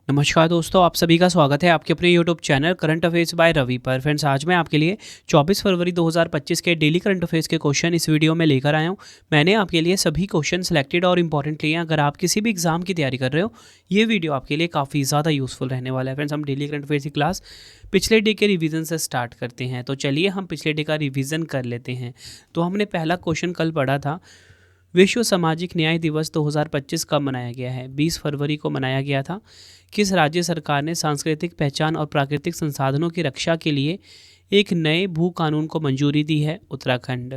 नमस्कार दोस्तों, आप सभी का स्वागत है आपके अपने YouTube channel current affairs by Ravi पर। फ्रेंड्स, आज मैं आपके लिए 24 फरवरी 2025 के डेली करंट अफेयर्स के क्वेश्चन इस वीडियो में लेकर आया हूं। मैंने आपके लिए सभी क्वेश्चन सिलेक्टेड और इंपॉर्टेंट लिए हैं। अगर आप किसी भी एग्जाम की तैयारी कर रहे हो, ये वीडियो आपके लिए काफ़ी ज़्यादा यूजफुल रहने वाला है। फ्रेंड्स, हम डेली करंट अफेयर्स की क्लास पिछले डे के रिवीजन से स्टार्ट करते हैं। तो चलिए हम पिछले डे का रिवीजन कर लेते हैं। तो हमने पहला क्वेश्चन कल पढ़ा था, विश्व सामाजिक न्याय दिवस 2025 कब मनाया गया है? 20 फरवरी को मनाया गया था। किस राज्य सरकार ने सांस्कृतिक पहचान और प्राकृतिक संसाधनों की रक्षा के लिए एक नए भू कानून को मंजूरी दी है? उत्तराखंड।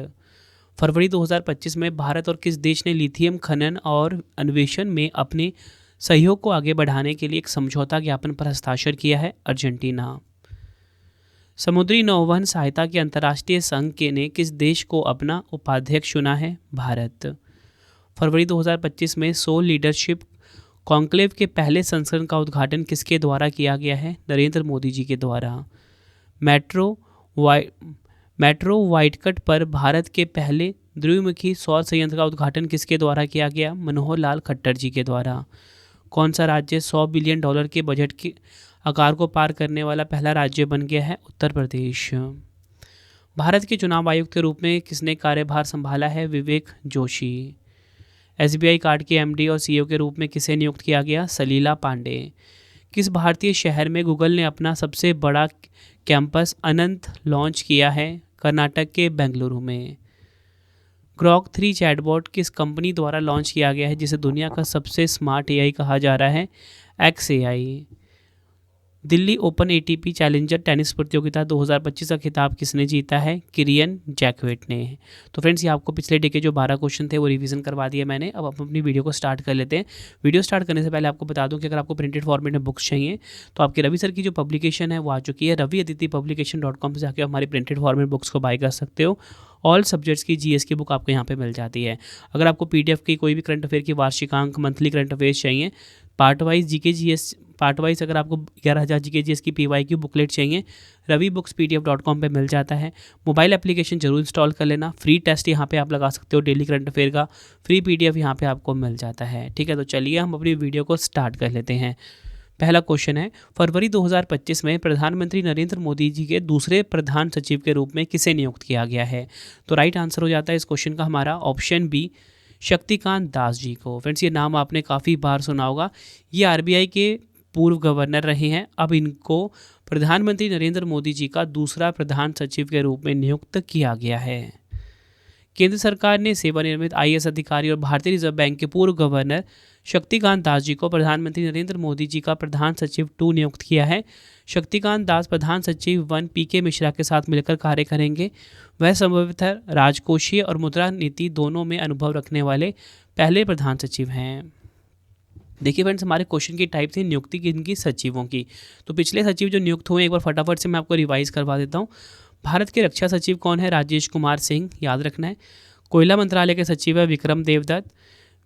फरवरी 2025 में भारत और किस देश ने लिथियम खनन और अन्वेषण में अपने सहयोग को आगे बढ़ाने के लिए एक समझौता ज्ञापन पर हस्ताक्षर किया है? अर्जेंटीना। समुद्री नौवहन सहायता के अंतर्राष्ट्रीय संघ के ने किस देश को अपना उपाध्यक्ष चुना है? भारत। फरवरी 2025 में सोल लीडरशिप कॉन्क्लेव के पहले संस्करण का उद्घाटन किसके द्वारा किया गया है? नरेंद्र मोदी जी के द्वारा। मेट्रो वाइडकट पर भारत के पहले द्विमुखी सौर संयंत्र का उद्घाटन किसके द्वारा किया गया? मनोहर लाल खट्टर जी के द्वारा। कौन सा राज्य $100 बिलियन के बजट के आकार को पार करने वाला पहला राज्य बन गया है? उत्तर प्रदेश। भारत के चुनाव आयुक्त के रूप में किसने कार्यभार संभाला है? विवेक जोशी। SBI कार्ड के MD और CEO के रूप में किसे नियुक्त किया गया? सलीला पांडे। किस भारतीय शहर में गूगल ने अपना सबसे बड़ा कैंपस अनंत लॉन्च किया है? कर्नाटक के बेंगलुरु में। ग्रॉक 3 चैटबॉट किस कंपनी द्वारा लॉन्च किया गया है, जिसे दुनिया का सबसे स्मार्ट AI कहा जा रहा है? XAI। Delhi open ATP challenger tennis प्रतियोगिता 2025 का खिताब किसने जीता है? किरियन जैकवेट ने। तो फ्रेंड्स, ये आपको पिछले डे के जो 12 क्वेश्चन थे वो रिवीजन करवा दिए मैंने। अब आप अपनी वीडियो को स्टार्ट कर लेते हैं। वीडियो स्टार्ट करने से पहले आपको बता दूं कि अगर आपको प्रिंटेड फॉर्मेट में बुक्स चाहिए तो आपके रवि सर की जो पब्लिकेशन है वो आ चुकी है। raviaditipublication.com से जाकर हमारी प्रिंटेड फॉर्मेट बुक्स को बाय कर सकते हो। ऑल सब्जेक्ट्स की GS की बुक आपको यहाँ पे मिल जाती है। अगर आपको PDF की कोई भी करंट अफेयर की वार्षिकांक मंथली करंट अफेयर्स चाहिए, part wise GK GS, part wise अगर आपको 11,000 GK GS की PYQ बुकलेट चाहिए, ravibookspdf.com पे मिल जाता है। मोबाइल एप्लीकेशन जरूर इंस्टॉल कर लेना। फ्री टेस्ट यहाँ पे आप लगा सकते हो डेली करंट अफेयर का। फ्री PDF यहाँ पे आपको मिल जाता है। ठीक है, तो चलिए हम अपनी वीडियो को स्टार्ट कर लेते हैं। पहला क्वेश्चन है, फरवरी 2025 में प्रधानमंत्री नरेंद्र मोदी जी के दूसरे प्रधान सचिव के रूप में किसे नियुक्त किया गया है? तो राइट आंसर हो जाता है इस क्वेश्चन का हमारा ऑप्शन बी, शक्तिकांत दास जी को। फ्रेंड्स, ये नाम आपने काफ़ी बार सुना होगा। ये RBI के पूर्व गवर्नर रहे हैं। अब इनको प्रधानमंत्री नरेंद्र मोदी जी का दूसरा प्रधान सचिव के रूप में नियुक्त किया गया है। केंद्र सरकार ने सेवानिवृत्त IAS अधिकारी और भारतीय रिजर्व बैंक के पूर्व गवर्नर शक्तिकांत दास जी को प्रधानमंत्री नरेंद्र मोदी जी का प्रधान सचिव 2 नियुक्त किया है। शक्तिकांत दास प्रधान सचिव 1 PK मिश्रा के साथ मिलकर कार्य करेंगे। वह संभवतः राजकोषीय और मुद्रा नीति दोनों में अनुभव रखने वाले पहले प्रधान सचिव हैं। देखिए फ्रेंड्स, हमारे क्वेश्चन की टाइप थी नियुक्ति किनकी? सचिवों की। तो पिछले सचिव जो नियुक्त हुए एक बार फटाफट से मैं आपको रिवाइज करवा देता हूँ। भारत के रक्षा सचिव कौन है? राजेश कुमार सिंह, याद रखना है। कोयला मंत्रालय के सचिव है विक्रम देवदत्त।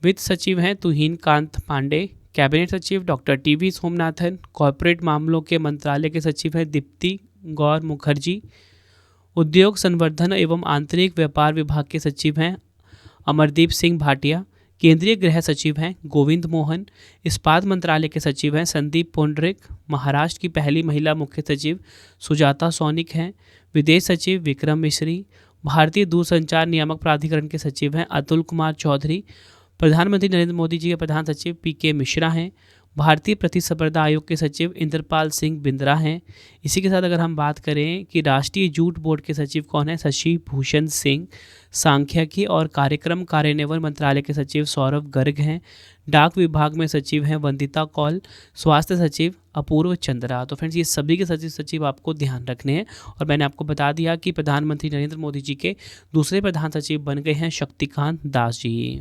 वित्त सचिव हैं तुहिन कांत पांडे। कैबिनेट सचिव डॉक्टर TV सोमनाथन। कॉर्पोरेट मामलों के मंत्रालय के सचिव हैं दीप्ति गौर मुखर्जी। उद्योग संवर्धन एवं आंतरिक व्यापार विभाग के सचिव हैं अमरदीप सिंह भाटिया। केंद्रीय गृह सचिव हैं गोविंद मोहन। इस्पात मंत्रालय के सचिव हैं संदीप पुंडरिक। महाराष्ट्र की पहली महिला मुख्य सचिव सुजाता सौनिक हैं। विदेश सचिव विक्रम मिश्री। भारतीय दूरसंचार नियामक प्राधिकरण के सचिव हैं अतुल कुमार चौधरी। प्रधानमंत्री नरेंद्र मोदी जी के प्रधान सचिव PK मिश्रा हैं। भारतीय प्रतिस्पर्धा आयोग के सचिव इंद्रपाल सिंह बिंद्रा हैं। इसी के साथ अगर हम बात करें कि राष्ट्रीय जूट बोर्ड के सचिव कौन है? शशि भूषण सिंह। सांख्यिकी और कार्यक्रम कार्यान्वयन मंत्रालय के सचिव सौरभ गर्ग हैं। डाक विभाग में सचिव हैं वंदिता कौल। स्वास्थ्य सचिव अपूर्व चंद्रा। तो फ्रेंड्स, ये सभी के सचिव आपको ध्यान रखने हैं। और मैंने आपको बता दिया कि प्रधानमंत्री नरेंद्र मोदी जी के दूसरे प्रधान सचिव बन गए हैं शक्तिकांत दास जी।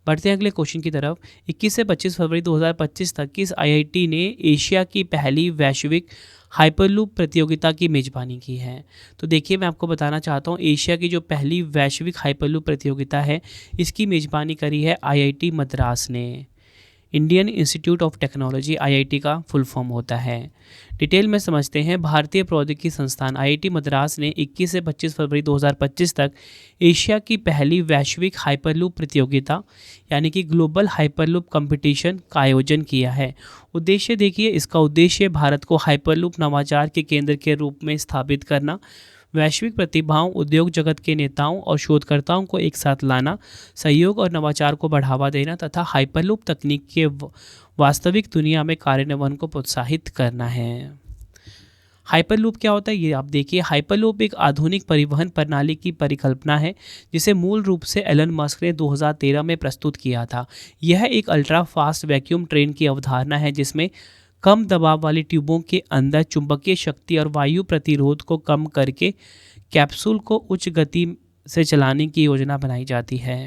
बढ़ते हैं अगले क्वेश्चन की तरफ। 21 से 25 फरवरी 2025 तक किस IIT ने एशिया की पहली वैश्विक हाइपरलूप प्रतियोगिता की मेजबानी की है? तो देखिए, मैं आपको बताना चाहता हूँ, एशिया की जो पहली वैश्विक हाइपरलूप प्रतियोगिता है इसकी मेजबानी करी है IIT मद्रास ने। Indian institute of technology IIT का फुल फॉर्म होता है। डिटेल में समझते हैं। भारतीय प्रौद्योगिकी संस्थान IIT मद्रास ने 21 से 25 फरवरी 2025 तक एशिया की पहली वैश्विक हाइपरलूप प्रतियोगिता यानी कि ग्लोबल हाइपरलूप कंपटीशन का आयोजन किया है। उद्देश्य देखिए, इसका उद्देश्य भारत को हाइपरलूप नवाचार के केंद्र के रूप में स्थापित करना, वैश्विक प्रतिभाओं, उद्योग जगत के नेताओं और शोधकर्ताओं को एक साथ लाना, सहयोग और नवाचार को बढ़ावा देना तथा हाइपरलूप तकनीक के वास्तविक दुनिया में कार्यान्वयन को प्रोत्साहित करना है। हाइपरलूप क्या होता है ये आप देखिए। हाइपरलूप एक आधुनिक परिवहन प्रणाली की परिकल्पना है जिसे मूल रूप से एलन मस्क ने 2013 में प्रस्तुत किया था। यह एक अल्ट्रा फास्ट वैक्यूम ट्रेन की अवधारणा है जिसमें कम दबाव वाली ट्यूबों के अंदर चुंबकीय शक्ति और वायु प्रतिरोध को कम करके कैप्सूल को उच्च गति से चलाने की योजना बनाई जाती है।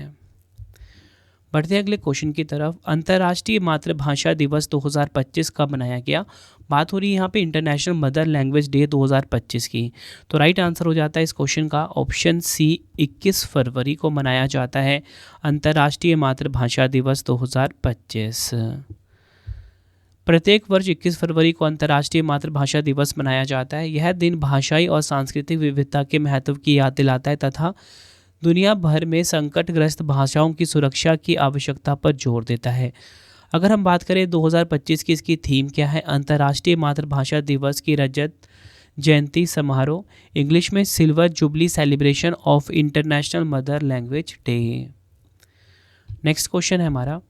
बढ़ते हैं अगले क्वेश्चन की तरफ। अंतर्राष्ट्रीय मातृभाषा दिवस 2025 कब मनाया गया? बात हो रही है यहाँ पे इंटरनेशनल मदर लैंग्वेज डे 2025 की। तो राइट आंसर हो जाता है इस क्वेश्चन का ऑप्शन सी, 21 फरवरी को मनाया जाता है अंतर्राष्ट्रीय मातृभाषा दिवस 2025। प्रत्येक वर्ष 21 फरवरी को अंतर्राष्ट्रीय मातृभाषा दिवस मनाया जाता है। यह दिन भाषाई और सांस्कृतिक विविधता के महत्व की याद दिलाता है तथा दुनिया भर में संकटग्रस्त भाषाओं की सुरक्षा की आवश्यकता पर जोर देता है। अगर हम बात करें 2025 की इसकी थीम क्या है? अंतर्राष्ट्रीय मातृभाषा दिवस की रजत जयंती समारोह, इंग्लिश में silver jubilee celebration of international mother language day. Next question है हमारा।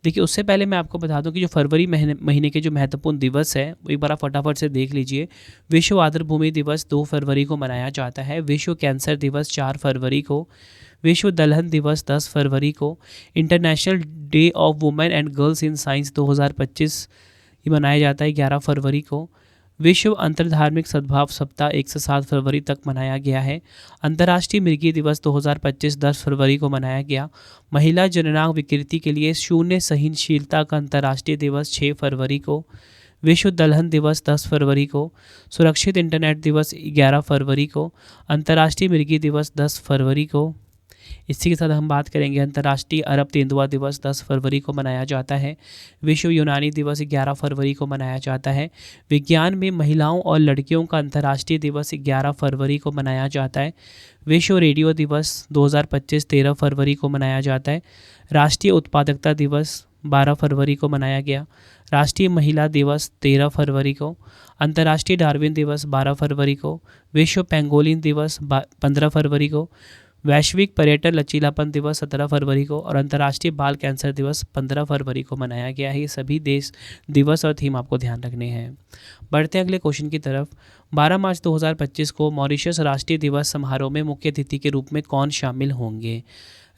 देखिए उससे पहले मैं आपको बता दूं कि जो फरवरी महीने के जो महत्वपूर्ण दिवस है वो एक बार आप फटाफट से देख लीजिए। विश्व आर्द्रभूमि दिवस 2 फरवरी को मनाया जाता है। विश्व कैंसर दिवस 4 फरवरी को। विश्व दलहन दिवस 10 फरवरी को। International day of women and girls in science 2025 ये मनाया जाता है 11 फरवरी को। विश्व अंतर्धार्मिक सद्भाव सप्ताह 1 से 7 फरवरी तक मनाया गया है। अंतर्राष्ट्रीय मृगी दिवस 2025 10 फरवरी को मनाया गया। महिला जननांग विकृति के लिए शून्य सहनशीलता का अंतर्राष्ट्रीय दिवस 6 फरवरी को। विश्व दलहन दिवस 10 फरवरी को। सुरक्षित इंटरनेट दिवस 11 फरवरी को। अंतर्राष्ट्रीय मृगी दिवस 10 फरवरी को। इसी के साथ हम बात करेंगे अंतर्राष्ट्रीय अरब तेंदुआ दिवस 10 फरवरी को मनाया जाता है। विश्व यूनानी दिवस 11 फरवरी को मनाया जाता है। विज्ञान में महिलाओं और लड़कियों का अंतर्राष्ट्रीय दिवस 11 फरवरी को मनाया जाता है। विश्व रेडियो दिवस 2025 13 फरवरी को मनाया जाता है। राष्ट्रीय उत्पादकता दिवस 12 फरवरी को मनाया गया। राष्ट्रीय महिला दिवस 13 फरवरी को। अंतर्राष्ट्रीय डार्विन दिवस 12 फरवरी को। विश्व पेंगोलिन दिवस 15 फरवरी को। वैश्विक पर्यटन लचीलापन दिवस 17 फरवरी को और अंतर्राष्ट्रीय बाल कैंसर दिवस 15 फरवरी को मनाया गया है। ये सभी देश दिवस और थीम आपको ध्यान रखने हैं। बढ़ते हैं अगले क्वेश्चन की तरफ। 12 मार्च 2025 को मॉरिशस राष्ट्रीय दिवस समारोह में मुख्य अतिथि के रूप में कौन शामिल होंगे?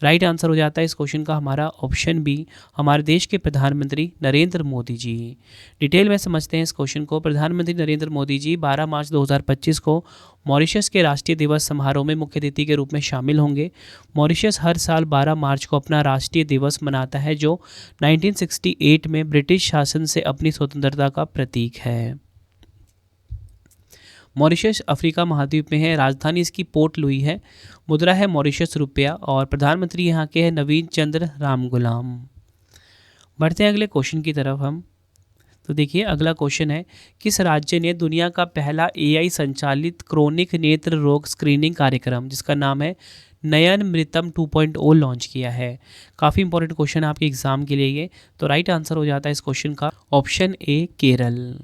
राइट आंसर हो जाता है इस क्वेश्चन का हमारा ऑप्शन बी, हमारे देश के प्रधानमंत्री नरेंद्र मोदी जी। डिटेल में समझते हैं इस क्वेश्चन को। प्रधानमंत्री नरेंद्र मोदी जी 12 मार्च 2025 को मॉरिशस के राष्ट्रीय दिवस समारोह में मुख्य अतिथि के रूप में शामिल होंगे। मॉरिशस हर साल 12 मार्च को अपना राष्ट्रीय दिवस मनाता है जो 1968 में ब्रिटिश शासन से अपनी स्वतंत्रता का प्रतीक है। मॉरिशस अफ्रीका महाद्वीप में है। राजधानी इसकी पोर्ट लुई है। मुद्रा है मॉरिशस रुपया और प्रधानमंत्री यहाँ के हैं नवीन चंद्र रामगुलाम। बढ़ते हैं अगले क्वेश्चन की तरफ हम। तो देखिए अगला क्वेश्चन है, किस राज्य ने दुनिया का पहला AI संचालित क्रोनिक नेत्र रोग स्क्रीनिंग कार्यक्रम जिसका नाम है नयन मृतम 2.0 लॉन्च किया है? काफ़ी इंपॉर्टेंट क्वेश्चन है आपके एग्जाम के लिए ये। तो राइट आंसर हो जाता है इस क्वेश्चन का ऑप्शन ए, केरल।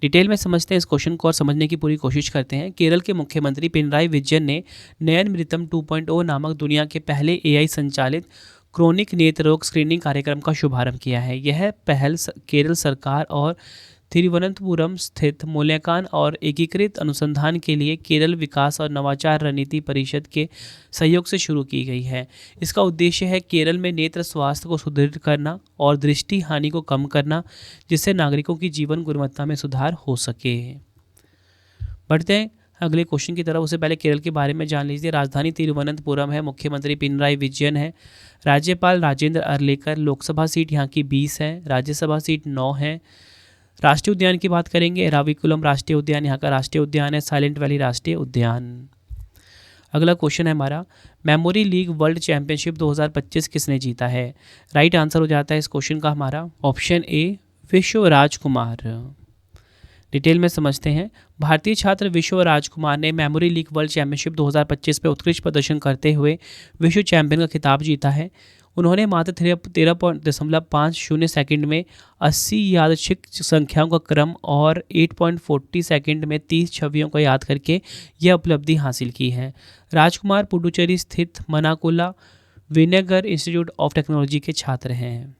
डिटेल में समझते हैं इस क्वेश्चन को और समझने की पूरी कोशिश करते हैं। केरल के मुख्यमंत्री पिनराई विजयन ने नयन मृतम 2.0 नामक दुनिया के पहले AI संचालित क्रोनिक नेत्र रोग स्क्रीनिंग कार्यक्रम का शुभारंभ किया है। यह पहल केरल सरकार और तिरुवनंतपुरम स्थित मूल्यांकन और एकीकृत अनुसंधान के लिए केरल विकास और नवाचार रणनीति परिषद के सहयोग से शुरू की गई है। इसका उद्देश्य है केरल में नेत्र स्वास्थ्य को सुदृढ़ करना और दृष्टि हानि को कम करना, जिससे नागरिकों की जीवन गुणवत्ता में सुधार हो सके। बढ़ते हैं अगले क्वेश्चन की तरफ। उससे पहले केरल के बारे में जान लीजिए। राजधानी तिरुवनंतपुरम है। मुख्यमंत्री पिनराई विजयन है। राज्यपाल राजेंद्र अरलेकर। लोकसभा सीट यहाँ की 20 है। राज्यसभा सीट 9 है। राष्ट्रीय उद्यान की बात करेंगे, एराविकुलम राष्ट्रीय उद्यान यहाँ का राष्ट्रीय उद्यान है। साइलेंट वैली राष्ट्रीय उद्यान। अगला क्वेश्चन है हमारा, मेमोरी लीग वर्ल्ड चैंपियनशिप 2025 किसने जीता है? राइट आंसर हो जाता है इस क्वेश्चन का हमारा ऑप्शन ए विश्व राजकुमार। डिटेल में समझते हैं। भारतीय छात्र विश्व राजकुमार ने मेमोरी लीग वर्ल्ड चैंपियनशिप 2025 में उत्कृष्ट प्रदर्शन करते हुए विश्व चैंपियन का खिताब जीता है। उन्होंने मात्र 13.50 सेकंड में 80 यादृच्छिक संख्याओं का क्रम और 8.40 सेकंड में 30 छवियों को याद करके यह उपलब्धि हासिल की है। राजकुमार पुडुचेरी स्थित Manakula vinegar institute of technology के छात्र हैं।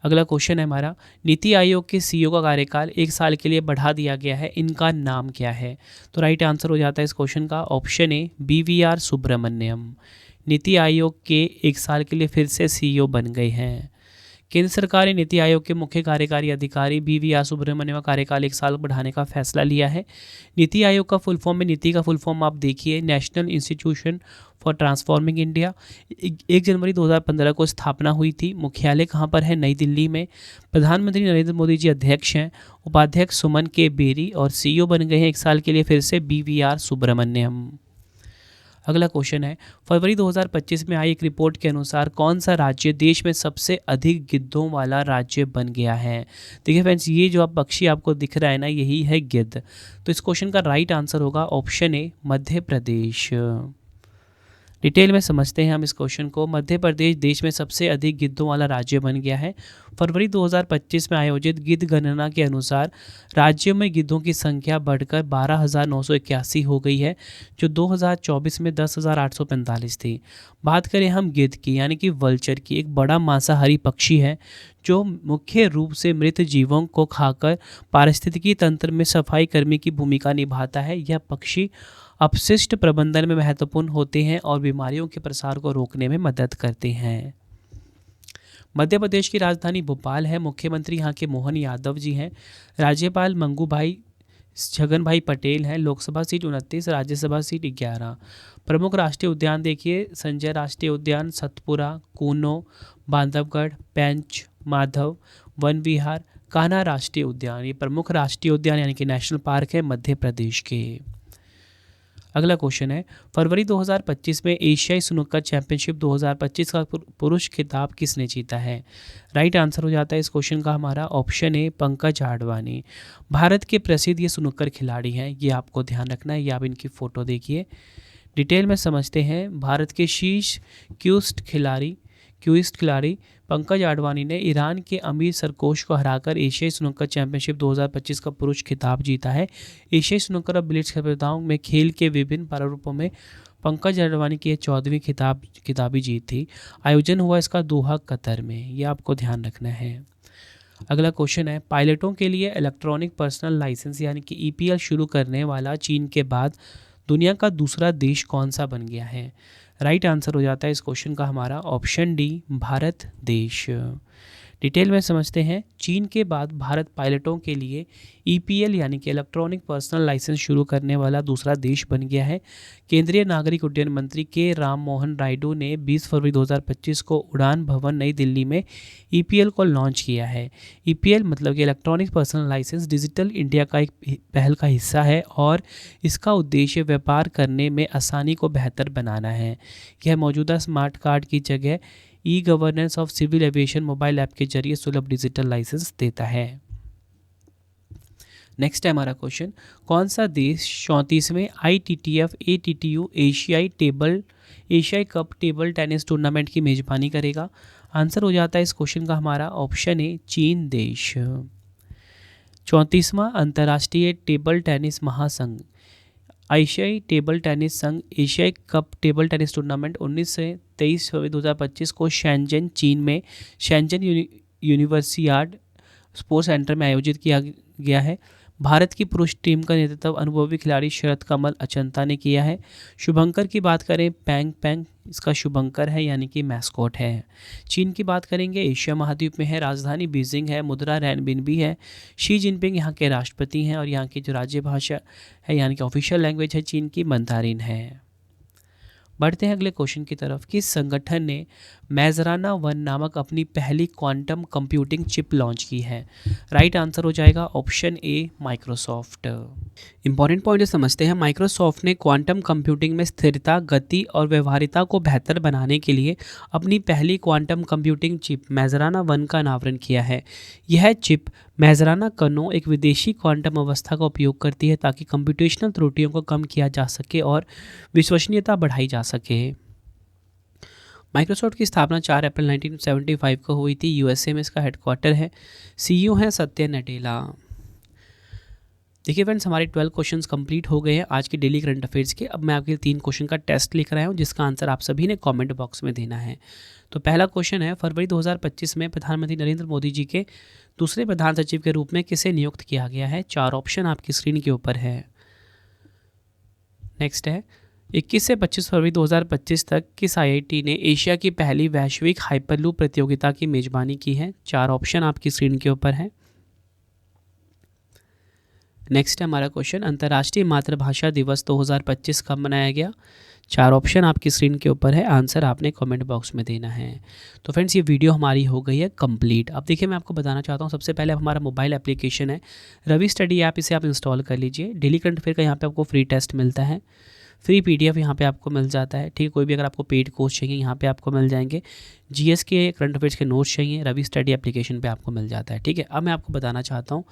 अगला क्वेश्चन है हमारा, नीति आयोग के सीईओ का कार्यकाल 1 साल के लिए बढ़ा दिया गया है, इनका नाम क्या है? तो राइट आंसर हो जाता है इस क्वेश्चन का option A BVR Subramaniam. NITI Aayog के 1 साल के लिए फिर से सीईओ बन गए हैं। केंद्र सरकार ने नीति आयोग के मुख्य कार्यकारी अधिकारी BVR सुब्रमण्यम का कार्यकाल 1 साल बढ़ाने का फैसला लिया है। नीति आयोग का फुल फॉर्म में, नीति का फुल फॉर्म आप देखिए, national institution for transforming India. 1 जनवरी 2015 को स्थापना हुई थी। मुख्यालय कहाँ पर है? नई दिल्ली में। प्रधानमंत्री नरेंद्र मोदी जी अध्यक्ष हैं। उपाध्यक्ष सुमन के बेरी और सीईओ बन गए हैं 1 साल के लिए फिर से BVR सुब्रमण्यम। अगला क्वेश्चन है, फरवरी 2025 में आई एक रिपोर्ट के अनुसार कौन सा राज्य देश में सबसे अधिक गिद्धों वाला राज्य बन गया है? देखिए फ्रेंड्स, ये जो आप पक्षी आपको दिख रहा है ना, यही है गिद्ध। तो इस क्वेश्चन का राइट आंसर होगा option A Madhya Pradesh. Detail में समझते हैं हम इस क्वेश्चन को। मध्य प्रदेश देश में सबसे अधिक गिद्धों वाला राज्य बन गया है। फरवरी 2025 में आयोजित गिद्ध गणना के अनुसार राज्यों में गिद्धों की संख्या बढ़कर 12,981 हो गई है, जो 2024 में 10,845 थी। बात करें हम गिद्ध की, यानी कि वल्चर की, एक बड़ा मांसाहारी पक्षी है जो मुख्य रूप से मृत जीवों को खाकर पारिस्थितिकी तंत्र में सफाई कर्मी की भूमिका निभाता है। यह पक्षी अपशिष्ट प्रबंधन में महत्वपूर्ण होते हैं और बीमारियों के प्रसार को रोकने में मदद करते हैं। मध्य प्रदेश की राजधानी भोपाल है। मुख्यमंत्री यहाँ के मोहन यादव जी हैं। राज्यपाल मंगूभाई छगन भाई पटेल हैं। Lok Sabha seat 29, Rajya Sabha seat 11। प्रमुख राष्ट्रीय उद्यान देखिए, संजय राष्ट्रीय उद्यान, सतपुरा, कूनो, बांधवगढ़, पेंच, माधव, वन विहार, कान्हा राष्ट्रीय उद्यान। ये प्रमुख राष्ट्रीय उद्यान यानी कि नेशनल पार्क है मध्य प्रदेश के। अगला क्वेश्चन है, फरवरी 2025 में एशियाई स्नूकर चैंपियनशिप 2025 का पुरुष खिताब किसने जीता है? राइट आंसर हो जाता है इस क्वेश्चन का हमारा ऑप्शन ए पंकज आडवाणी। भारत के प्रसिद्ध ये स्नूकर खिलाड़ी हैं, ये आपको ध्यान रखना है। ये आप इनकी फ़ोटो देखिए। डिटेल में समझते हैं। भारत के शीर्ष क्यूइस्ट खिलाड़ी पंकज आडवाणी ने ईरान के अमीर सरकोश को हराकर एशियाई स्नूकर चैंपियनशिप 2025 का पुरुष खिताब जीता है। एशियाई स्नूकर और ब्लिट्ज प्रतियोगिताओं में खेल के विभिन्न प्रारूपों में पंकज आडवाणी की 14वीं खिताबी जीत थी। आयोजन हुआ इसका दोहा कतर में। ये आपको ध्यान रखना है। अगला क्वेश्चन है, पायलटों के लिए इलेक्ट्रॉनिक पर्सनल लाइसेंस यानी कि EPL शुरू करने वाला चीन के बाद दुनिया का दूसरा देश कौन सा बन गया है? राइट आंसर हो जाता है इस क्वेश्चन का हमारा ऑप्शन डी भारत देश। डिटेल में समझते हैं। चीन के बाद भारत पायलटों के लिए EPL यानी कि इलेक्ट्रॉनिक पर्सनल लाइसेंस शुरू करने वाला दूसरा देश बन गया है। केंद्रीय नागरिक उड्डयन मंत्री के राम मोहन नायडू ने 20 फरवरी 2025 को उड़ान भवन नई दिल्ली में EPL को लॉन्च किया है। EPL मतलब कि electronic personal license digital India का एक पहल का हिस्सा है और इसका उद्देश्य व्यापार करने में आसानी को बेहतर बनाना है। यह मौजूदा स्मार्ट कार्ड की जगह governance of civil aviation mobile app के जरिए सुलभ डिजिटल लाइसेंस देता है। नेक्स्ट है हमारा क्वेश्चन, कौन सा देश 34वें ITTF ATTU एशियाई कप टेबल टेनिस टूर्नामेंट की मेजबानी करेगा? आंसर हो जाता है इस क्वेश्चन का हमारा ऑप्शन ए चीन देश। 34वां अंतर्राष्ट्रीय टेबल टेनिस महासंघ एशियाई टेबल टेनिस संघ एशियाई कप टेबल टेनिस टूर्नामेंट 19 से 23 फरवरी 2025 को शेंजन चीन में शेंजन यूनिवर्सियाड स्पोर्ट्स सेंटर में आयोजित किया गया है। भारत की पुरुष टीम का नेतृत्व अनुभवी खिलाड़ी शरद कमल अचंता ने किया है। शुभंकर की बात करें, पैंग इसका शुभंकर है यानी कि मैस्कॉट है। चीन की बात करेंगे, एशिया महाद्वीप में है, राजधानी बीजिंग है, मुद्रा रेनबिनबी है। शी जिनपिंग यहाँ के राष्ट्रपति हैं और यहाँ की जो राज्य भाषा है यानी कि ऑफिशियल लैंग्वेज है चीन की मंदारिन है। बढ़ते हैं अगले क्वेश्चन की तरफ। किस संगठन ने मैजराना 1 नामक अपनी पहली क्वांटम कंप्यूटिंग चिप लॉन्च की है? राइट आंसर हो जाएगा option A Microsoft. Important point समझते हैं। माइक्रोसॉफ्ट ने क्वांटम कंप्यूटिंग में स्थिरता, गति और व्यवहारिता को बेहतर बनाने के लिए अपनी पहली क्वांटम कंप्यूटिंग चिप मैजराना 1 का अनावरण किया है। यह चिप मैजराना कणों, एक विदेशी क्वांटम अवस्था का उपयोग करती है ताकि कंप्यूटेशनल त्रुटियों को कम किया जा सके और विश्वसनीयता बढ़ाई जा सके। माइक्रोसॉफ्ट की स्थापना 4 अप्रैल 1975 को हुई थी। यूएसए में इसका हेडक्वार्टर है। सीईओ हैं सत्या नडेला। देखिए फ्रेंड्स, हमारे 12 क्वेश्चंस कंप्लीट हो गए हैं आज के डेली करंट अफेयर्स के। अब मैं आपके लिए 3 क्वेश्चन का टेस्ट लेकर आया हूँ जिसका आंसर आप सभी ने कमेंट बॉक्स में देना है। तो पहला क्वेश्चन है, फरवरी 2025 में प्रधानमंत्री नरेंद्र मोदी जी के दूसरे प्रधान सचिव के रूप में किसे नियुक्त किया गया है? 4 ऑप्शन आपकी स्क्रीन के ऊपर है। नेक्स्ट है, 21 से 25 फरवरी 2025 तक किस आईआईटी ने एशिया की पहली वैश्विक हाइपरलूप प्रतियोगिता की मेजबानी की है? 4 ऑप्शन आपकी स्क्रीन के ऊपर है। नेक्स्ट है हमारा क्वेश्चन, अंतर्राष्ट्रीय मातृभाषा दिवस 2025 कब मनाया गया? 4 ऑप्शन आपकी स्क्रीन के ऊपर है। आंसर आपने कमेंट बॉक्स में देना है। तो फ्रेंड्स, ये वीडियो हमारी हो गई है कंप्लीट। अब देखिए, मैं आपको बताना चाहता हूँ, सबसे पहले हमारा मोबाइल एप्लीकेशन है रवि स्टडी ऐप, इसे आप इंस्टॉल कर लीजिए। डेली करंट अफेयर का यहाँ पे आपको फ्री टेस्ट मिलता है, फ्री पीडीएफ यहाँ पे आपको मिल जाता है। ठीक है, कोई भी अगर आपको पेड कोर्स चाहिए यहाँ पे आपको मिल जाएंगे। जीएस के करंट अफेयर्स के नोट्स चाहिए, रवि स्टडी एप्लीकेशन पे आपको मिल जाता है। ठीक है, अब मैं आपको बताना चाहता हूँ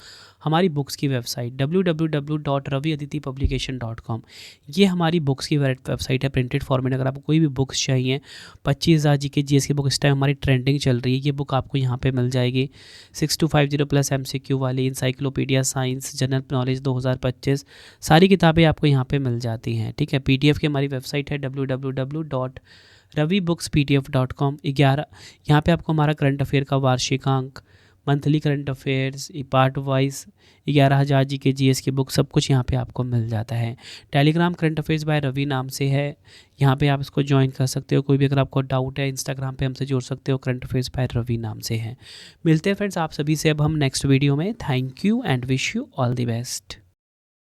हमारी बुक्स की वेबसाइट www.raviaditipublication.com, ये हमारी बुक्स की वेबसाइट है प्रिंटेड फॉर्मेट। अगर आपको कोई भी बुक्स चाहिए, 25,000 जीके जीएस की बुक इस टाइम हमारी ट्रेंडिंग चल रही है, ये बुक आपको यहाँ पे मिल जाएगी। 6250 प्लस MCQ वाली, इंसाइक्लोपीडिया साइंस, जनरल नॉलेज 2025, सारी किताबें आपको यहाँ पे मिल जाती हैं। ठीक है, PDF की हमारी वेबसाइट है www.ravibooks.pdf.com। 11 यहाँ पे आपको हमारा करंट अफेयर का वार्षिकांक, monthly current affairs, part wise 11,000 GK GS की बुक, सब कुछ यहाँ पे आपको मिल जाता है। Telegram current affairs by Ravi नाम से है, यहाँ पे आप इसको ज्वाइन कर सकते हो। कोई भी अगर आपको डाउट है, इंस्टाग्राम पे हमसे जुड़ सकते हो, करंट अफेयर्स बाय रवि नाम से है। मिलते हैं फ्रेंड्स आप सभी से अब हम नेक्स्ट वीडियो में। Thank you and wish you all the best.